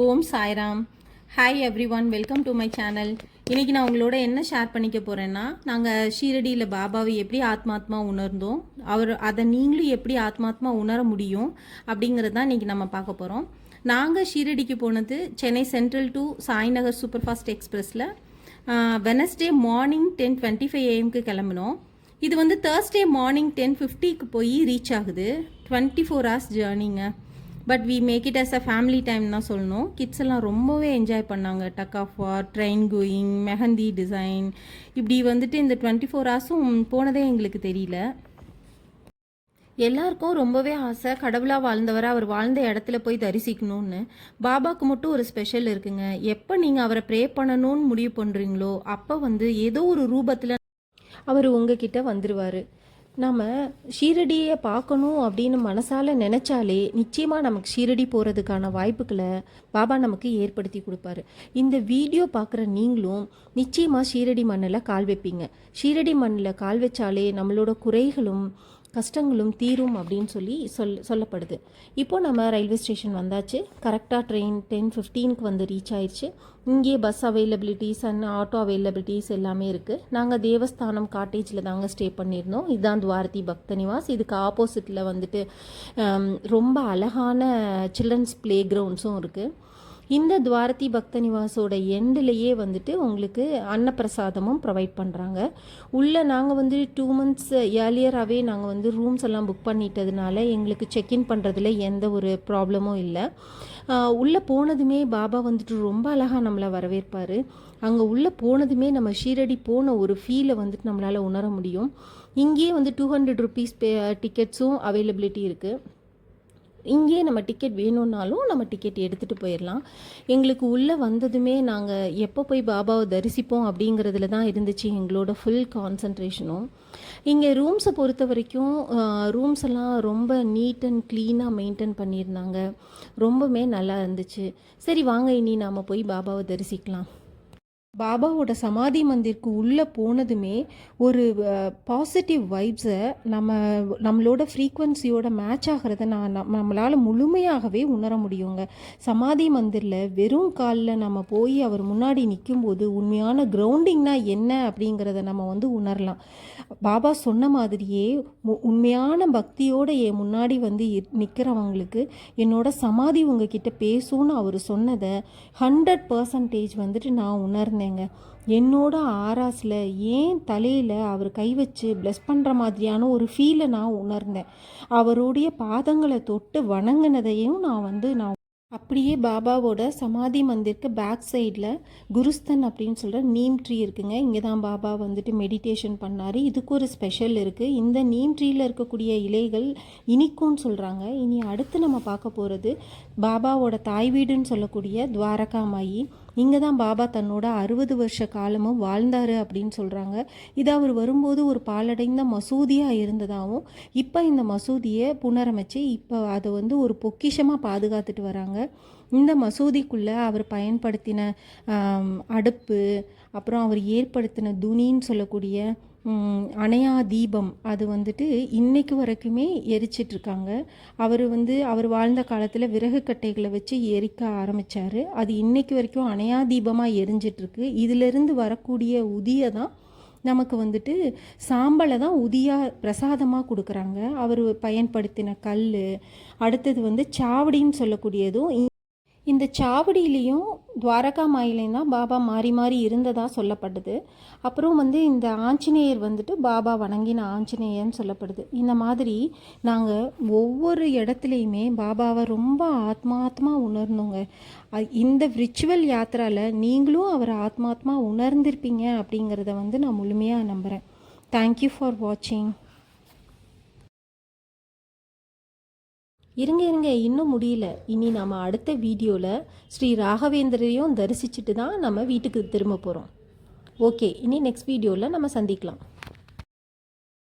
Om Sairam. Hi everyone, welcome to my channel. இன்றைக்கி நான் உங்களோட என்ன ஷேர் பண்ணிக்க போகிறேன்னா, நாங்கள் ஷீரடியில் பாபாவை எப்படி ஆத்மாத்மா உணர்ந்தோம், அதை நீங்களும் எப்படி ஆத்மாத்மா உணர முடியும் அப்படிங்கிறது தான் இன்றைக்கி நம்ம பார்க்க போகிறோம். நாங்கள் ஷீரடிக்கு போனது Chennai central to Sainagar super fast எக்ஸ்பிரஸில் வெனஸ்டே மார்னிங் 10:25 AM கிளம்பினோம். இது வந்து தேர்ஸ்டே மார்னிங் 10:50 போய் ரீச் ஆகுது. 24 hours ஜேர்னிங்க. But we make it as a family time தான் சொல்லணும். கிட்ஸ் எல்லாம் ரொம்பவே என்ஜாய் பண்ணாங்க. Tug of war, train going, mehndi design, இப்படி வந்துட்டு இந்த 24 hours போனதே எங்களுக்கு தெரியல. எல்லாருக்கும் ரொம்பவே ஆசை, கடவுளாக வாழ்ந்தவரை அவர் வாழ்ந்த இடத்துல போய் தரிசிக்கணும்னு. பாபாவுக்கு மட்டும் ஒரு ஸ்பெஷல் இருக்குங்க. எப்போ நீங்கள் அவரை ப்ரே பண்ணணும்னு முடிவு பண்ணுறீங்களோ அப்போ வந்து ஏதோ ஒரு ரூபத்தில் அவர் உங்ககிட்ட வந்துடுவார். நம்ம ஷீரடியை பார்க்கணும் அப்படின்னு மனசால் நினச்சாலே நிச்சயமாக நமக்கு ஷீரடி போகிறதுக்கான வாய்ப்புகளை பாபா நமக்கு ஏற்படுத்தி கொடுப்பாரு. இந்த வீடியோ பார்க்குற நீங்களும் நிச்சயமாக ஷீரடி மண்ணில் கால் வைப்பீங்க. ஷீரடி மண்ணில் கால் வச்சாலே நம்மளோட குறைகளும் கஷ்டங்களும் தீரும் அப்படின்னு சொல்லப்படுது. இப்போது நம்ம ரயில்வே ஸ்டேஷன் வந்தாச்சு. கரெக்டாக ட்ரெயின் 10:15 வந்து ரீச் ஆயிடுச்சு. இங்கே bus availabilities and auto availabilities எல்லாமே இருக்குது. நாங்கள் தேவஸ்தானம் காட்டேஜில் தாங்க ஸ்டே பண்ணியிருந்தோம். இதுதான் துவாரதி பக்த நிவாஸ். இதுக்கு ஆப்போசிட்டில் வந்துட்டு ரொம்ப அழகான சில்ட்ரன்ஸ் ப்ளே கிரவுண்ட்ஸும் இருக்குது. இந்த துவாரதி பக்த நிவாஸோட எண்டிலேயே வந்துட்டு உங்களுக்கு அன்னப்பிரசாதமும் ப்ரொவைட் பண்ணுறாங்க. உள்ளே நாங்கள் வந்து 2 months ஏர்லியராகவே நாங்கள் வந்து ரூம்ஸ் எல்லாம் புக் பண்ணிட்டதுனால எங்களுக்கு செக்இன் பண்ணுறதுல எந்த ஒரு ப்ராப்ளமும் இல்லை. உள்ளே போனதுமே பாபா வந்துட்டு ரொம்ப அழகாக நம்மளை வரவேற்பார். அங்கே உள்ளே போனதுமே நம்ம ஷீரடி போன ஒரு ஃபீலை வந்துட்டு நம்மளால் உணர முடியும். இங்கேயே வந்து 200 rupees டிக்கெட்ஸும் அவைலபிலிட்டி இருக்குது. இங்கேயே நம்ம டிக்கெட் வேணும்னாலும் நம்ம டிக்கெட் எடுத்துகிட்டு போயிடலாம். எங்களுக்கு உள்ளே வந்ததுமே நாங்கள் எப்போ போய் பாபாவை தரிசிப்போம் அப்படிங்கிறதுல தான் இருந்துச்சு எங்களோட ஃபுல் கான்சன்ட்ரேஷனும். இங்கே ரூம்ஸை பொறுத்த வரைக்கும் ரூம்ஸ் எல்லாம் ரொம்ப நீட் அண்ட் க்ளீனாக மெயின்டைன் பண்ணியிருந்தாங்க. ரொம்பவுமே நல்லா இருந்துச்சு. சரி வாங்க, இனி நாம் போய் பாபாவை தரிசிக்கலாம். பாபாவோட சமாதி மந்திருக்கு உள்ளே போனதுமே ஒரு பாசிட்டிவ் வைப்ஸை நம்மளோட ஃப்ரீக்வன்சியோட மேட்ச் ஆகிறத நம்மளால் முழுமையாகவே உணர முடியுங்க. சமாதி மந்திரில் வெறும் காலில் நம்ம போய் அவர் முன்னாடி நிற்கும்போது உண்மையான கிரவுண்டிங்னா என்ன அப்படிங்கிறத நம்ம வந்து உணரலாம். பாபா சொன்ன மாதிரியே உண்மையான பக்தியோடு என் முன்னாடி வந்து நிற்கிறவங்களுக்கு என்னோட சமாதி உங்ககிட்ட பேசும்னு அவர் சொன்னதை 100% வந்துட்டு நான் உணர்ந்தேன். என்னோட ஆராஸில் ஏன் தலையில் அவர் கை வச்சு ப்ளஸ் பண்ணுற மாதிரியான ஒரு ஃபீலை நான் உணர்ந்தேன். அவருடைய பாதங்களை தொட்டு வணங்கினதையும் நான் அப்படியே பாபாவோட சமாதி மந்திருக்கு பேக் சைடில் குருஸ்தன் அப்படின்னு சொல்கிற நீம் ட்ரீ இருக்குங்க. இங்கே தான் பாபா வந்துட்டு மெடிடேஷன் பண்ணார். இதுக்கு ஒரு ஸ்பெஷல் இருக்குது. இந்த நீம் ட்ரீயில் இருக்கக்கூடிய இலைகள் இனிக்கும்னு சொல்கிறாங்க. இனி அடுத்து நம்ம பார்க்க போகிறது பாபாவோட தாய் வீடுன்னு சொல்லக்கூடிய துவாரகாமாயி. இங்கே தான் பாபா தன்னோட 60 வருஷ காலமும் வாழ்ந்தார் அப்படின்னு சொல்கிறாங்க. இது அவர் வரும்போது ஒரு பாலடைந்த மசூதியாக இருந்ததாகவும் இப்போ இந்த மசூதியை புனரமைச்சு இப்போ அதை வந்து ஒரு பொக்கிஷமாக பாதுகாத்துட்டு வராங்க. இந்த மசூதிக்குள்ளே அவர் பயன்படுத்தின அடுப்பு, அப்புறம் அவர் ஏற்படுத்தின துணின்னு சொல்லக்கூடிய அணையா தீபம், அது வந்துட்டு இன்னைக்கு வரைக்குமே எரிச்சிட்ருக்காங்க. அவர் வாழ்ந்த காலத்தில் விறகு கட்டைகளை வச்சு எரிக்க ஆரம்பித்தார். அது இன்னைக்கு வரைக்கும் அணையா தீபமாக எரிஞ்சிட்ருக்கு. இதிலிருந்து வரக்கூடிய உதியை தான் நமக்கு வந்துட்டு சாம்பலை தான் உதியாக பிரசாதமாக கொடுக்குறாங்க. அவர் பயன்படுத்தின கல், அடுத்தது வந்து சாவடின்னு சொல்லக்கூடியதும். இந்த சாவடியிலையும் துவாரகா மாயிலையும் தான் பாபா மாறி மாறி இருந்ததாக சொல்லப்படுது. அப்புறம் வந்து இந்த ஆஞ்சநேயர் வந்துட்டு பாபா வணங்கின ஆஞ்சநேயர்னு சொல்லப்படுது. இந்த மாதிரி நாங்கள் ஒவ்வொரு இடத்துலையுமே பாபாவை ரொம்ப ஆத்மாத்மா உணர்ந்தோங்க. இந்த விர்ச்சுவல் யாத்திராவில் நீங்களும் அவரை ஆத்மாத்மா உணர்ந்திருப்பீங்க அப்படிங்கிறத வந்து நான் முழுமையாக நம்புகிறேன். தேங்க்யூ ஃபார் வாட்சிங். இருங்க இன்னும் முடியல. இனி நம்ம அடுத்த வீடியோவில் ஸ்ரீ ராகவேந்திரையும் தரிசிச்சுட்டு தான் நம்ம வீட்டுக்கு திரும்ப போகிறோம். ஓகே, இனி நெக்ஸ்ட் வீடியோவில் நம்ம சந்திக்கலாம்.